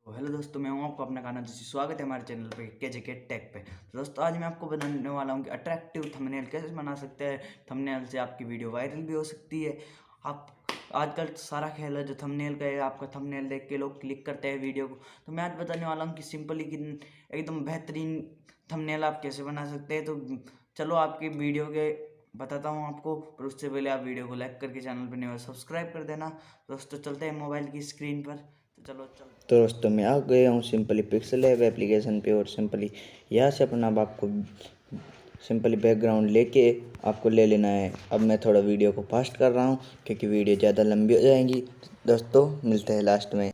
तो हेलो दोस्तों, मैं हूं आपको अपना काना जोशी। स्वागत है हमारे चैनल पे केजे के टेक पे। तो दोस्तों आज मैं आपको बताने वाला हूं कि अट्रैक्टिव थंबनेल कैसे बना सकते हैं। थंबनेल से आपकी वीडियो वायरल भी हो सकती है। आप आजकल सारा खेल है जो थंबनेल का है। आपका थंबनेल देख के लोग क्लिक करते हैं वीडियो को। तो मैं आज बताने वाला हूँ कि सिंपली कि एकदम बेहतरीन थंबनेल आप कैसे बना सकते हैं। तो चलो आपकी वीडियो के बताता हूँ आपको, पर उससे पहले आप वीडियो को लाइक करके चैनल पर नहीं हो सब्सक्राइब कर देना। दोस्तों चलते हैं मोबाइल की स्क्रीन पर। तो चलो तो दोस्तों मैं आ गया हूँ सिंपली पिक्सल ऐप एप्लीकेशन पे और सिंपली यहाँ से अपना आपको सिंपली बैकग्राउंड लेके आपको ले लेना है। अब मैं थोड़ा वीडियो को फास्ट कर रहा हूँ क्योंकि वीडियो ज़्यादा लंबी हो जाएंगी। दोस्तों मिलते हैं लास्ट में।